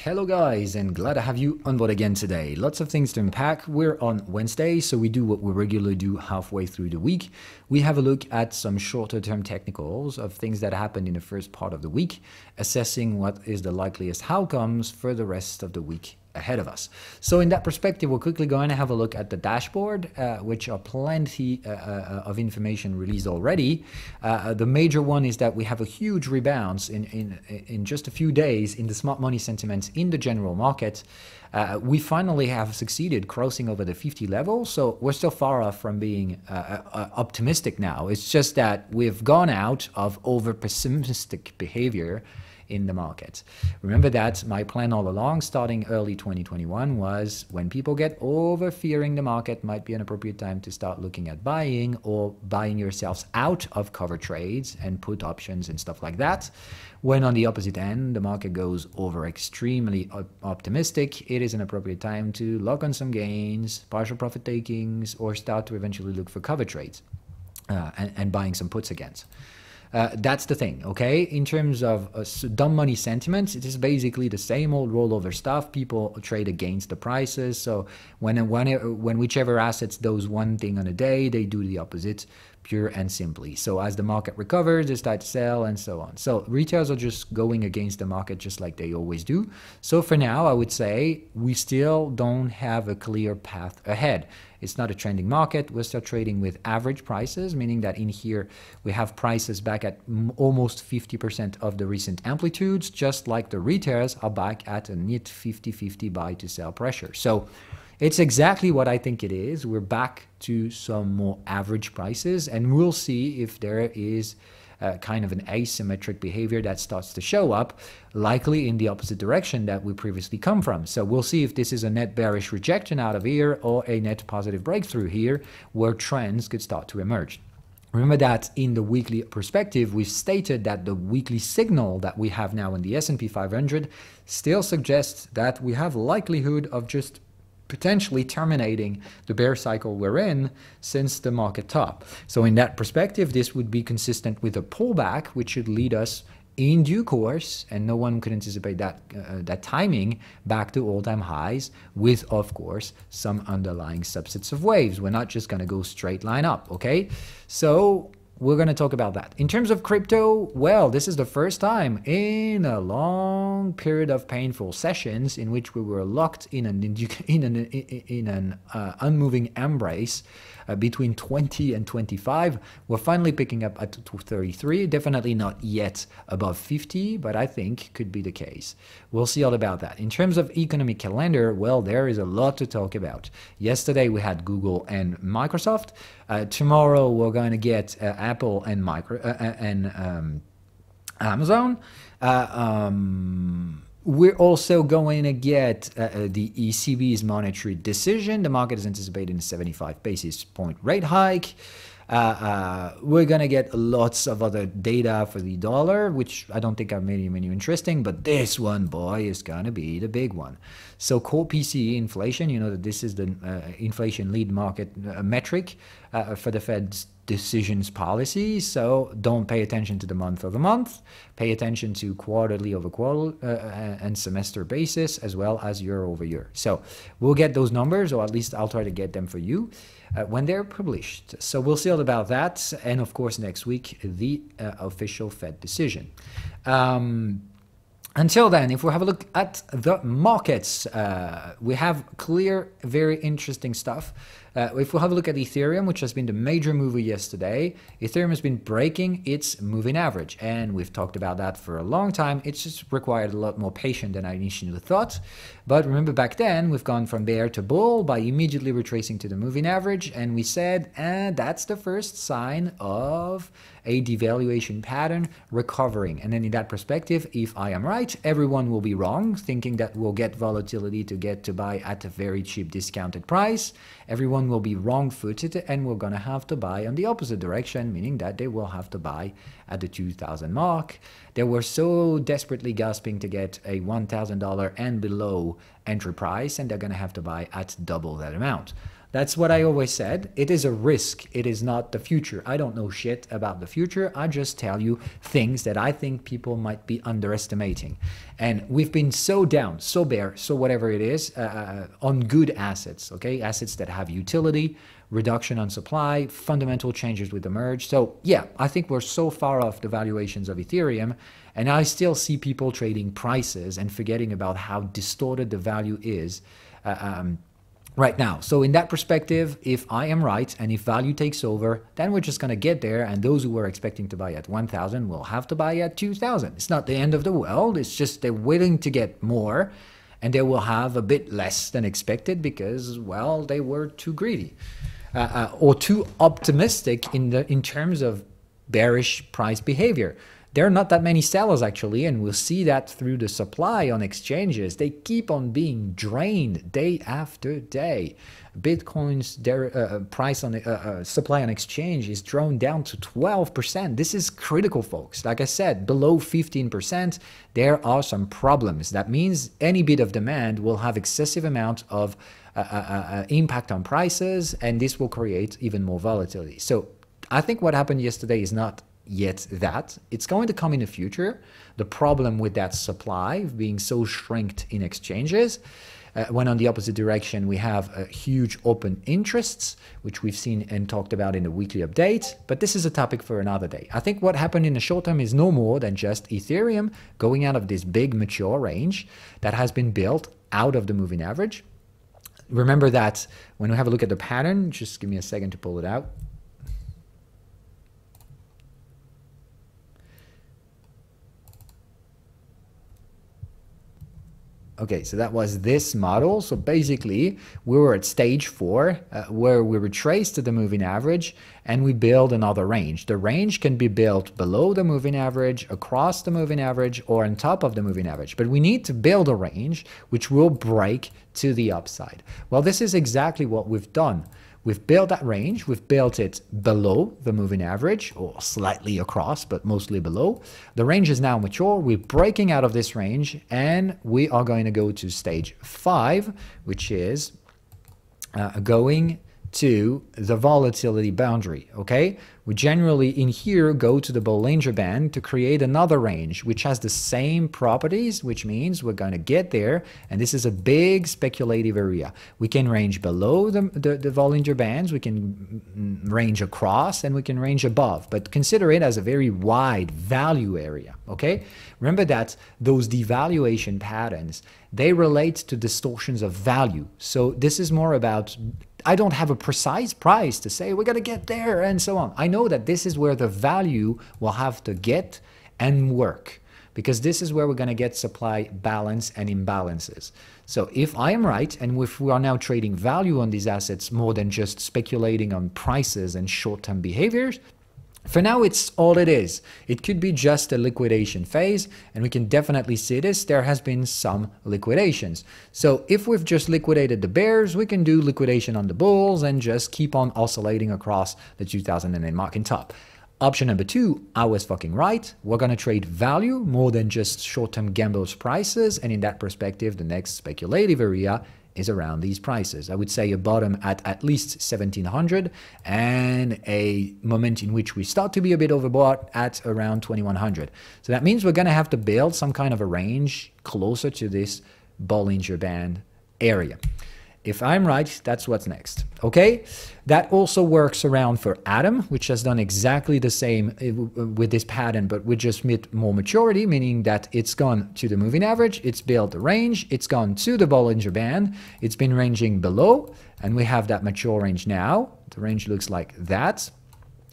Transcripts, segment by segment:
Hello guys, and glad to have you on board again today. Lots of things to unpack. We're on Wednesday, so we do what we regularly do halfway through the week. We have a look at some shorter term technicals of things that happened in the first part of the week, assessing what is the likeliest outcomes for the rest of the week ahead of us. So in that perspective, we're quickly going to have a look at the dashboard, which are plenty of information released already. The major one is that we have a huge rebound in just a few days in the smart money sentiments in the general market. We finally have succeeded crossing over the 50 level, so we're still far off from being optimistic now. It's just that we've gone out of over pessimistic behavior in the market. Remember that my plan all along, starting early 2021, was when people get over fearing the market, might be an appropriate time to start looking at buying or buying yourselves out of cover trades and put options and stuff like that. When on the opposite end, the market goes over extremely optimistic, it is an appropriate time to lock on some gains, partial profit takings, or start to eventually look for cover trades and buying some puts against. That's the thing, okay? In terms of dumb money sentiments, it is basically the same old rollover stuff. People trade against the prices. So when whichever assets does one thing on a day, they do the opposite, pure and simply. So as the market recovers, they start to sell and so on. So retailers are just going against the market just like they always do. So for now, I would say we still don't have a clear path ahead. It's not a trending market. We're still trading with average prices, meaning that in here we have prices back at almost 50% of the recent amplitudes, just like the retailers are back at a neat 50-50 buy to sell pressure. So it's exactly what I think it is. We're back to some more average prices, and we'll see if there is kind of an asymmetric behavior that starts to show up, likely in the opposite direction that we previously come from. So we'll see if this is a net bearish rejection out of here or a net positive breakthrough here where trends could start to emerge. Remember that in the weekly perspective, we've stated that the weekly signal that we have now in the S&P 500 still suggests that we have likelihood of just potentially terminating the bear cycle we're in since the market top. So in that perspective, this would be consistent with a pullback, which should lead us in due course, and no one could anticipate that timing, back to all-time highs with, of course, some underlying subsets of waves. We're not just going to go straight line up, okay? So we're going to talk about that. In terms of crypto, well, this is the first time in a long period of painful sessions in which we were locked in an unmoving embrace between 20 and 25. We're finally picking up at 33, definitely not yet above 50, but I think could be the case. We'll see all about that. In terms of economic calendar, well, there is a lot to talk about. Yesterday we had Google and Microsoft. Tomorrow we're going to get Apple and Amazon. We're also going to get the ECB's monetary decision. The market is anticipating a 75 basis point rate hike. We're going to get lots of other data for the dollar, which I don't think are many interesting, but this one, boy, is going to be the big one. So core PCE inflation, you know that this is the inflation lead market metric for the Fed's decisions policy. So don't pay attention to the month over month, pay attention to quarterly over quarter and semester basis, as well as year over year. So we'll get those numbers, or at least I'll try to get them for you when they're published. So we'll see all about that. And of course, next week, the official Fed decision. Until then, if we have a look at the markets, we have clear, very interesting stuff. If we have a look at Ethereum, which has been the major mover yesterday, Ethereum has been breaking its moving average. And we've talked about that for a long time. It's just required a lot more patience than I initially thought. But remember back then, we've gone from bear to bull by immediately retracing to the moving average. And we said, that's the first sign of a devaluation pattern recovering. And then in that perspective, if I am right, everyone will be wrong, thinking that we'll get volatility to get to buy at a very cheap discounted price. Everyone will be wrong-footed, and we're going to have to buy on the opposite direction, meaning that they will have to buy at the 2,000 mark. They were so desperately gasping to get a $1,000 and below entry price, and they're going to have to buy at double that amount. That's what I always said. It is a risk. It is not the future. I don't know shit about the future. I just tell you things that I think people might be underestimating. And we've been so down, so bare, so whatever it is, on good assets, okay? Assets that have utility, reduction on supply, fundamental changes with the merge. So yeah, I think we're so far off the valuations of Ethereum, and I still see people trading prices and forgetting about how distorted the value is right now. So in that perspective, if I am right and if value takes over, then we're just going to get there, and those who were expecting to buy at 1,000 will have to buy at 2,000. It's not the end of the world. It's just they're willing to get more, and they will have a bit less than expected because, well, they were too greedy or too optimistic in terms of bearish price behavior. There are not that many sellers actually, and we'll see that through the supply on exchanges. They keep on being drained day after day. Bitcoin's price on supply on exchange is drawn down to 12%. This is critical, folks. Like I said, below 15%, there are some problems. That means any bit of demand will have excessive amount of impact on prices, and this will create even more volatility. So I think what happened yesterday is not yet that. It's going to come in the future. The problem with that supply being so shrinked in exchanges, when on the opposite direction we have huge open interests, which we've seen and talked about in the weekly update, but this is a topic for another day. I think what happened in the short term is no more than just Ethereum going out of this big mature range that has been built out of the moving average. Remember that when we have a look at the pattern, just give me a second to pull it out. Okay, so that was this model. So basically, we were at stage 4, where we retraced to the moving average, and we build another range. The range can be built below the moving average, across the moving average, or on top of the moving average. But we need to build a range which will break to the upside. Well, this is exactly what we've done. We've built that range. We've built it below the moving average, or slightly across, but mostly below. The range is now mature. We're breaking out of this range, and we are going to go to stage 5, which is going to the volatility boundary, okay? We generally in here go to the Bollinger Band to create another range which has the same properties, which means we're going to get there, and this is a big speculative area. We can range below the Bollinger Bands, we can range across, and we can range above, but consider it as a very wide value area, okay? Remember that those devaluation patterns, they relate to distortions of value. So this is more about, I don't have a precise price to say we're going to get there and so on. I know that this is where the value will have to get and work, because this is where we're going to get supply balance and imbalances. So if I am right, and if we are now trading value on these assets more than just speculating on prices and short-term behaviors, for now, it's all it is. It could be just a liquidation phase, and we can definitely see this. There has been some liquidations. So if we've just liquidated the bears, we can do liquidation on the bulls and just keep on oscillating across the 2008 market top. Option number 2, I was fucking right. We're going to trade value more than just short-term gambles prices, and in that perspective, the next speculative area is around these prices. I would say a bottom at least 1700 and a moment in which we start to be a bit overbought at around 2100. So that means we're going to have to build some kind of a range closer to this Bollinger Band area. If I'm right, that's what's next. Okay, that also works around for Atom, which has done exactly the same with this pattern, but with just more maturity, meaning that it's gone to the moving average, it's built a range, it's gone to the Bollinger Band, it's been ranging below, and we have that mature range now. The range looks like that.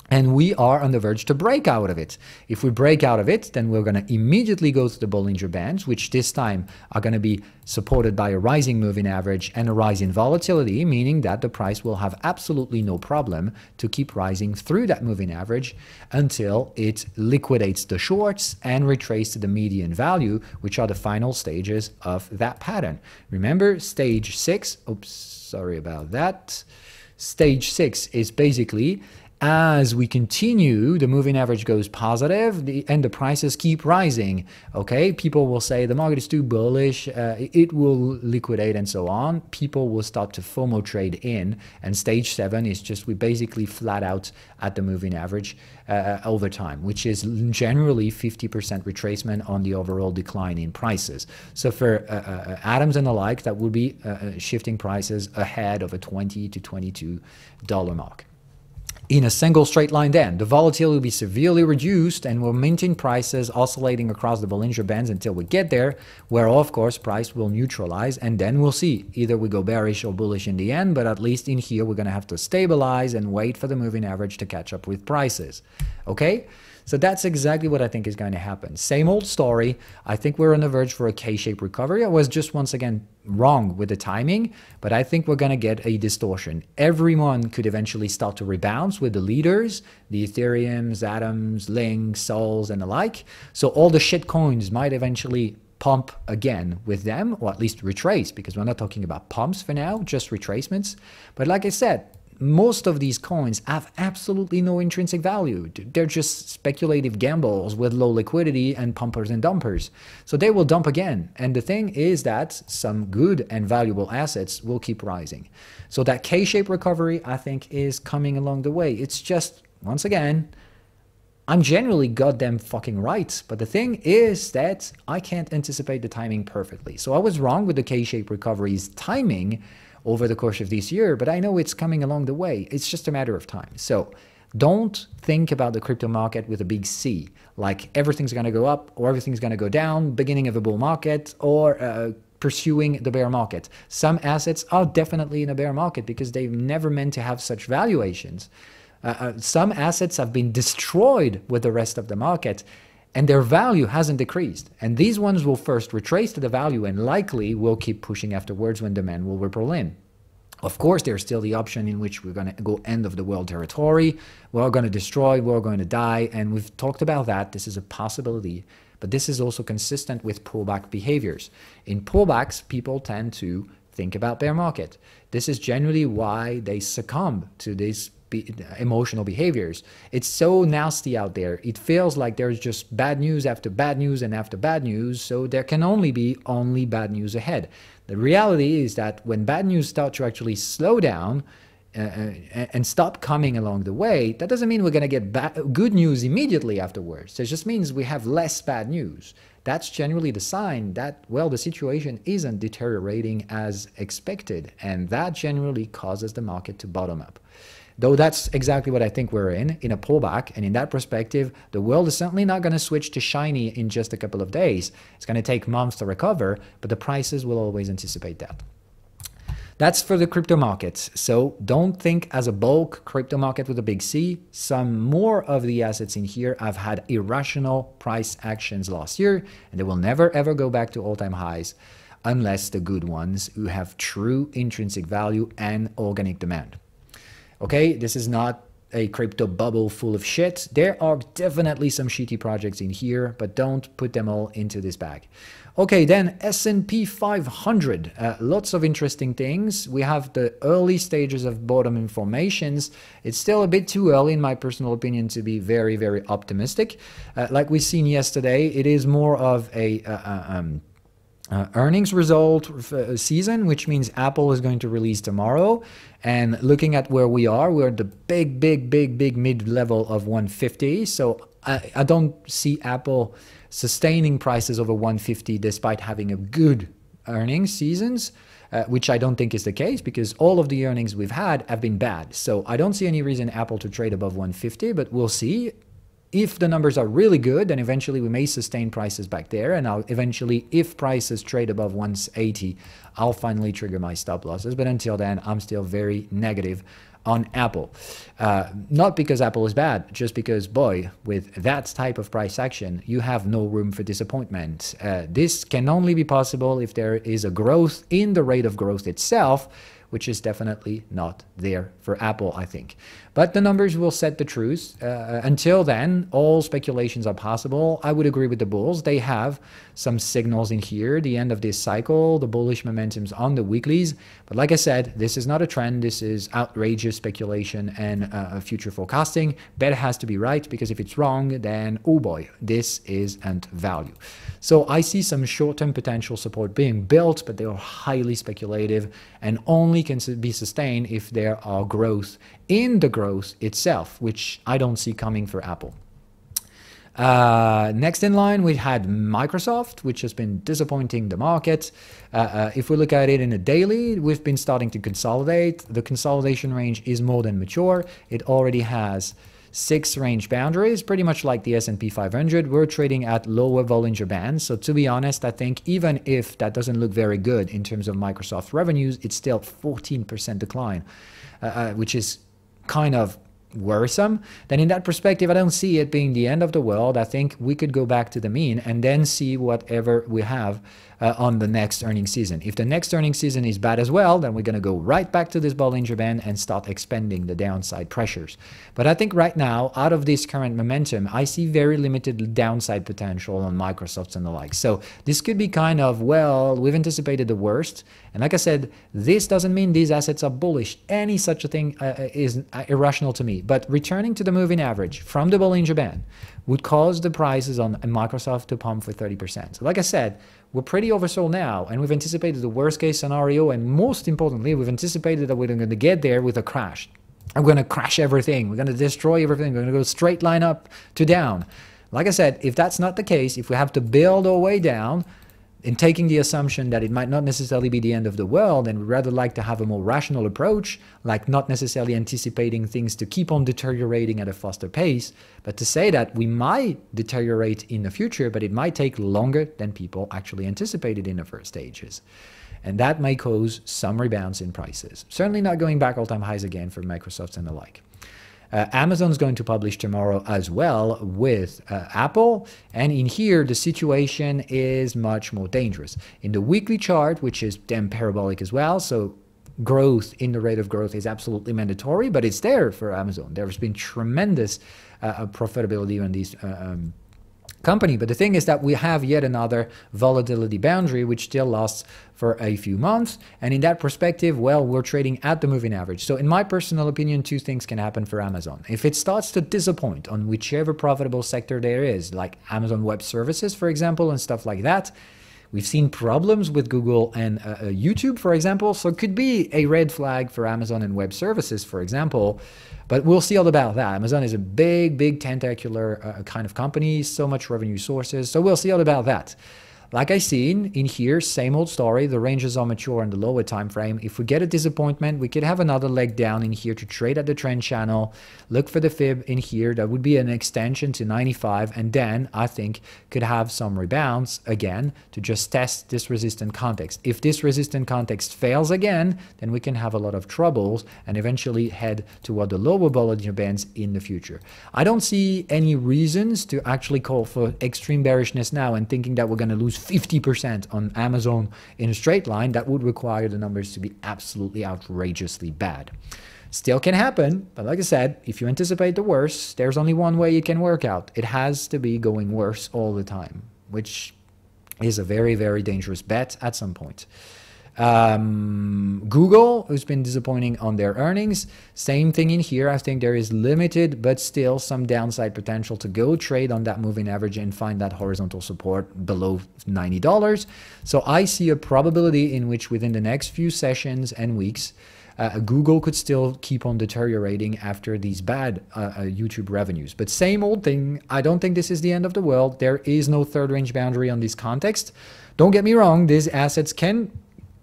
And we are on the verge to break out of it. If we break out of it, then we're going to immediately go to the Bollinger Bands, which this time are going to be supported by a rising moving average and a rise in volatility, meaning that the price will have absolutely no problem to keep rising through that moving average until it liquidates the shorts and retraces to the median value, which are the final stages of that pattern. Remember, stage 6, oops, sorry about that. Stage 6 is basically as we continue, the moving average goes positive and the prices keep rising. Okay, people will say the market is too bullish, it will liquidate and so on. People will start to FOMO trade in, and stage 7 is just we basically flat out at the moving average over time, which is generally 50% retracement on the overall decline in prices. So for atoms and the like, that will be shifting prices ahead of a $20 to $22 mark. In a single straight line then, the volatility will be severely reduced and we'll maintain prices oscillating across the Bollinger Bands until we get there, where of course price will neutralize, and then we'll see. Either we go bearish or bullish in the end, but at least in here we're going to have to stabilize and wait for the moving average to catch up with prices. Okay? So that's exactly what I think is going to happen. Same old story. I think we're on the verge for a K-shaped recovery. I was just once again wrong with the timing, but I think we're going to get a distortion. Everyone could eventually start to rebound with the leaders, the Ethereums, Atoms, Links, Sols, and the like. So all the shit coins might eventually pump again with them, or at least retrace, because we're not talking about pumps for now, just retracements. But like I said, most of these coins have absolutely no intrinsic value. They're just speculative gambles with low liquidity and pumpers and dumpers. So they will dump again. And the thing is that some good and valuable assets will keep rising. So that K-shaped recovery, I think, is coming along the way. It's just, once again, I'm generally goddamn fucking right. But the thing is that I can't anticipate the timing perfectly. So I was wrong with the K-shaped recovery's timing over the course of this year, but I know it's coming along the way. It's just a matter of time. So don't think about the crypto market with a big C, like everything's going to go up or everything's going to go down, beginning of a bull market, or pursuing the bear market. Some assets are definitely in a bear market because they've never meant to have such valuations. Some assets have been destroyed with the rest of the market, and their value hasn't decreased. And these ones will first retrace to the value and likely will keep pushing afterwards when demand will ripple in. Of course, there's still the option in which we're going to go end of the world territory. We're going to destroy, we're going to die. And we've talked about that. This is a possibility. But this is also consistent with pullback behaviors. In pullbacks, people tend to think about bear market. This is generally why they succumb to these emotional behaviors. It's so nasty out there. It feels like there's just bad news after bad news and after bad news, so there can only be bad news ahead. The reality is that when bad news start to actually slow down and stop coming along the way, that doesn't mean we're going to get good news immediately afterwards. It just means we have less bad news. That's generally the sign that, well, the situation isn't deteriorating as expected, and that generally causes the market to bottom up. Though that's exactly what I think we're in a pullback, and in that perspective, the world is certainly not going to switch to shiny in just a couple of days. It's going to take months to recover, but the prices will always anticipate that. That's for the crypto markets. So don't think as a bulk crypto market with a big C. Some more of the assets in here have had irrational price actions last year, and they will never ever go back to all-time highs unless the good ones who have true intrinsic value and organic demand. Okay, this is not a crypto bubble full of shit. There are definitely some shitty projects in here, but don't put them all into this bag. Okay, then S&P 500. Lots of interesting things. We have the early stages of bottom informations. It's still a bit too early, in my personal opinion, to be very, very optimistic. Like we've seen yesterday, it is more of a earnings result season, which means Apple is going to release tomorrow. And looking at where we are, we're at the big mid-level of 150. So I don't see Apple sustaining prices over 150 despite having a good earnings seasons, which I don't think is the case because all of the earnings we've had have been bad. So I don't see any reason Apple to trade above 150, but we'll see. If the numbers are really good, then eventually we may sustain prices back there. And eventually, if prices trade above 180, I'll finally trigger my stop losses. But until then, I'm still very negative on Apple. Not because Apple is bad, just because, boy, with that type of price action, you have no room for disappointment. This can only be possible if there is a growth in the rate of growth itself, which is definitely not there for Apple, I think. But the numbers will set the truth. Until then, all speculations are possible. I would agree with the bulls. They have some signals in here, the end of this cycle, the bullish momentum's on the weeklies. But like I said, this is not a trend. This is outrageous speculation and future forecasting. Bet has to be right, because if it's wrong, then oh boy, this isn't value. So I see some short-term potential support being built, but they are highly speculative and only can be sustained if there are growth in the growth itself, which I don't see coming for Apple. Next in line, we had Microsoft, which has been disappointing the market. If we look at it in a daily, we've been starting to consolidate. The consolidation range is more than mature. It already has 6 range boundaries, pretty much like the S&P 500. We're trading at lower Bollinger Bands. So to be honest, I think even if that doesn't look very good in terms of Microsoft revenues, it's still 14% decline, which is kind of worrisome. Then in that perspective, I don't see it being the end of the world. I think we could go back to the mean and then see whatever we have on the next earnings season. If the next earnings season is bad as well, then we're going to go right back to this Bollinger Band and start expanding the downside pressures. But I think right now, out of this current momentum, I see very limited downside potential on Microsoft and the like. So this could be kind of, well, we've anticipated the worst. And like I said, this doesn't mean these assets are bullish. Any such a thing is irrational to me. But returning to the moving average from the Bollinger Band would cause the prices on Microsoft to pump for 30%. So like I said, we're pretty oversold now, and we've anticipated the worst case scenario, and most importantly, we've anticipated that we're going to get there with a crash. We're going to crash everything. We're going to destroy everything. We're going to go straight line up to down. Like I said, if that's not the case, if we have to build our way down, in taking the assumption that it might not necessarily be the end of the world, and we'd rather like to have a more rational approach, like not necessarily anticipating things to keep on deteriorating at a faster pace, but to say that we might deteriorate in the future, but it might take longer than people actually anticipated in the first stages. And that may cause some rebounds in prices. Certainly not going back all-time highs again for Microsoft and the like. Amazon's going to publish tomorrow as well with Apple, and in here the situation is much more dangerous. In the weekly chart, which is damn parabolic as well, so growth in the rate of growth is absolutely mandatory, but it's there for Amazon. There's been tremendous profitability on these company. But the thing is that we have yet another volatility boundary, which still lasts for a few months. And in that perspective, well, we're trading at the moving average. So in my personal opinion, two things can happen for Amazon. If it starts to disappoint on whichever profitable sector there is, like Amazon Web Services, for example, and stuff like that, we've seen problems with Google and YouTube, for example. So it could be a red flag for Amazon and Web Services, for example. But we'll see all about that. Amazon is a big tentacular kind of company, so much revenue sources. So we'll see all about that. Like I seen in here, same old story. The ranges are mature in the lower time frame. If we get a disappointment, we could have another leg down in here to trade at the trend channel. Look for the fib in here. That would be an extension to 95, and then I think could have some rebounds again to just test this resistant context. If this resistant context fails again, then we can have a lot of troubles and eventually head toward the lower Bollinger Bands in the future. I don't see any reasons to actually call for extreme bearishness now and thinking that we're going to lose 50% on Amazon in a straight line. That would require the numbers to be absolutely outrageously bad. Still can happen, but like I said, if you anticipate the worst, there's only one way it can work out. It has to be going worse all the time, which is a very dangerous bet at some point. Google, who's been disappointing on their earnings, same thing in here. I think there is limited but still some downside potential to go trade on that moving average and find that horizontal support below $90. So I see a probability in which within the next few sessions and weeks, Google could still keep on deteriorating after these bad YouTube revenues. But same old thing, I don't think this is the end of the world. There is no third range boundary on this context. Don't get me wrong, these assets can,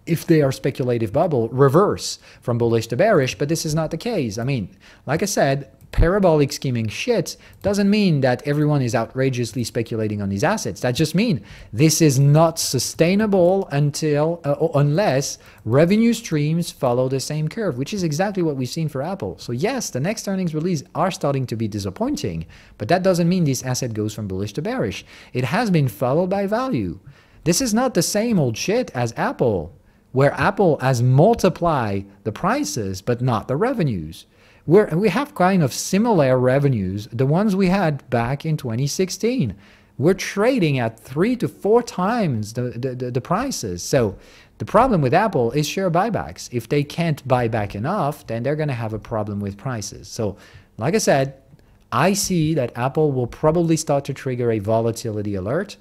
if they are speculative bubble, reverse from bullish to bearish, but this is not the case. I mean, like I said, parabolic scheming shit doesn't mean that everyone is outrageously speculating on these assets. That just means this is not sustainable until unless revenue streams follow the same curve, which is exactly what we've seen for Apple. So yes, the next earnings release are starting to be disappointing, but that doesn't mean this asset goes from bullish to bearish. It has been followed by value. This is not the same old shit as Apple. where Apple has multiplied the prices but not the revenues. We have kind of similar revenues, the ones we had back in 2016. We're trading at 3 to 4 times the prices. So the problem with Apple is share buybacks. If they can't buy back enough, then they're going to have a problem with prices. So like I said, I see that Apple will probably start to trigger a volatility alert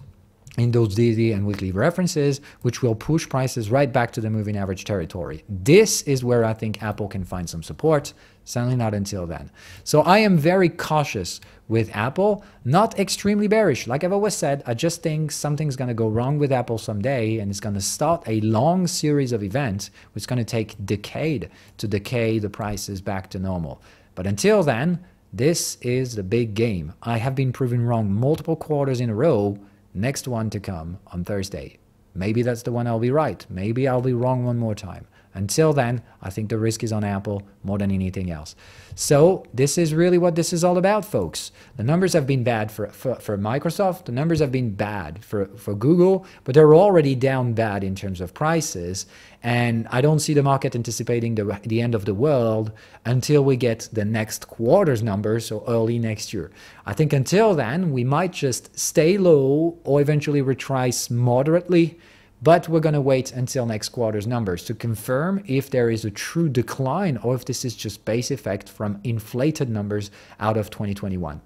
in those daily and weekly references, which will push prices right back to the moving average territory. This is where I think Apple can find some support, certainly not until then. So I am very cautious with Apple, not extremely bearish. Like I've always said, I just think something's going to go wrong with Apple someday, and it's going to start a long series of events, which is going to take a decade to decay the prices back to normal. But until then, this is the big game. I have been proven wrong multiple quarters in a row. Next one to come on Thursday. Maybe that's the one I'll be right. Maybe I'll be wrong one more time. Until then, I think the risk is on Apple more than anything else. So this is really what this is all about, folks. The numbers have been bad for Microsoft. The numbers have been bad for Google, but they're already down bad in terms of prices. And I don't see the market anticipating the end of the world until we get the next quarter's numbers, so early next year. I think until then, we might just stay low or eventually retrace moderately. But we're going to wait until next quarter's numbers to confirm if there is a true decline or if this is just base effect from inflated numbers out of 2021.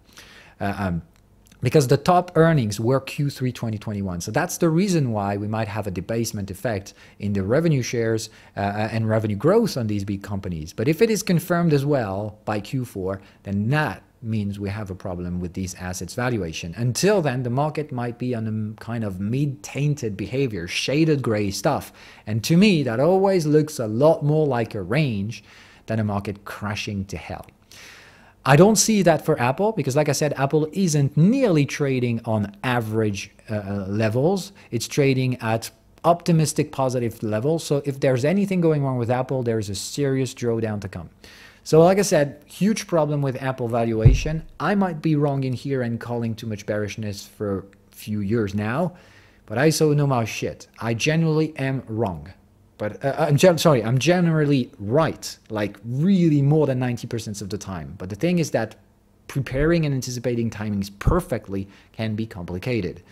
Because the top earnings were Q3 2021. So that's the reason why we might have a debasement effect in the revenue shares and revenue growth on these big companies. But if it is confirmed as well by Q4, then that means we have a problem with these assets valuation. Until then, the market might be on a kind of mid-tainted behavior, shaded gray stuff. And to me, that always looks a lot more like a range than a market crashing to hell. I don't see that for Apple because, like I said, Apple isn't nearly trading on average levels. It's trading at optimistic positive levels. So if there's anything going wrong with Apple, there's a serious drawdown to come. So like I said, huge problem with Apple valuation. I might be wrong in here and calling too much bearishness for a few years now, but I so know my shit. I generally am wrong. But I'm generally right, like really more than 90% of the time. But the thing is that preparing and anticipating timings perfectly can be complicated.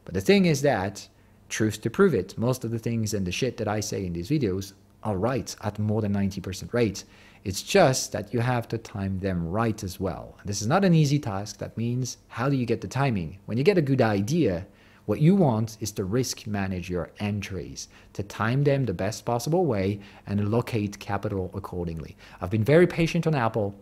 But the thing is that, truth to prove it, most of the things and the shit that I say in these videos are right at more than 90% rate. It's just that you have to time them right as well. This is not an easy task. That means, how do you get the timing? When you get a good idea, what you want is to risk manage your entries, to time them the best possible way and allocate capital accordingly. I've been very patient on Apple,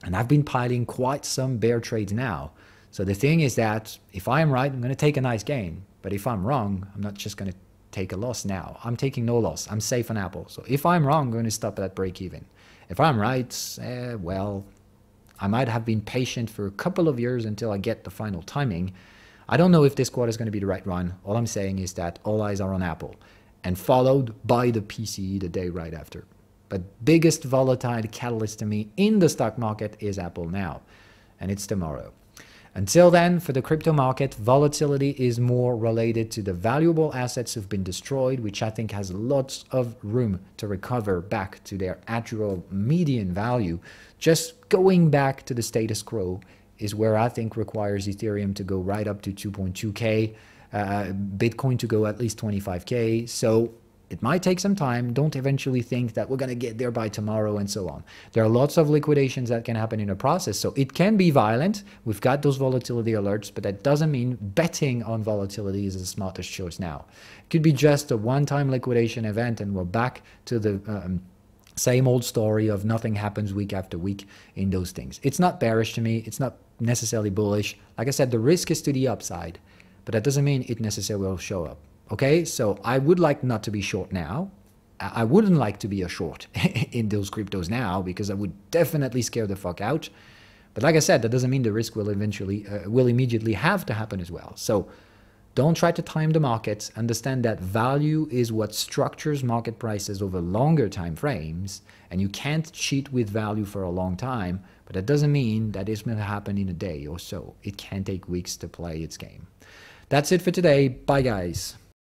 and I've been piling quite some bear trades now. So the thing is that if I'm right, I'm going to take a nice gain. But if I'm wrong, I'm not just going to take a loss now. I'm taking no loss. I'm safe on Apple. So if I'm wrong, I'm going to stop at break even. If I'm right, well, I might have been patient for a couple of years until I get the final timing. I don't know if this quarter is going to be the right run. All I'm saying is that all eyes are on Apple and followed by the PCE the day right after. But biggest volatile catalyst to me in the stock market is Apple now, and it's tomorrow. Until then, for the crypto market, volatility is more related to the valuable assets who've been destroyed, which I think has lots of room to recover back to their actual median value. Just going back to the status quo is where I think requires Ethereum to go right up to 2.2K, Bitcoin to go at least 25K. So it might take some time. Don't eventually think that we're going to get there by tomorrow and so on. There are lots of liquidations that can happen in the process. So it can be violent. We've got those volatility alerts, but that doesn't mean betting on volatility is the smartest choice now. It could be just a one-time liquidation event and we're back to the same old story of nothing happens week after week in those things. It's not bearish to me. It's not necessarily bullish. Like I said, the risk is to the upside, but that doesn't mean it necessarily will show up. Okay, so I would like not to be short now. I wouldn't like to be a short in those cryptos now because I would definitely scare the fuck out. But like I said, that doesn't mean the risk will immediately have to happen as well. So don't try to time the markets. Understand that value is what structures market prices over longer time frames, and you can't cheat with value for a long time. But that doesn't mean that it's going to happen in a day or so. It can take weeks to play its game. That's it for today. Bye, guys.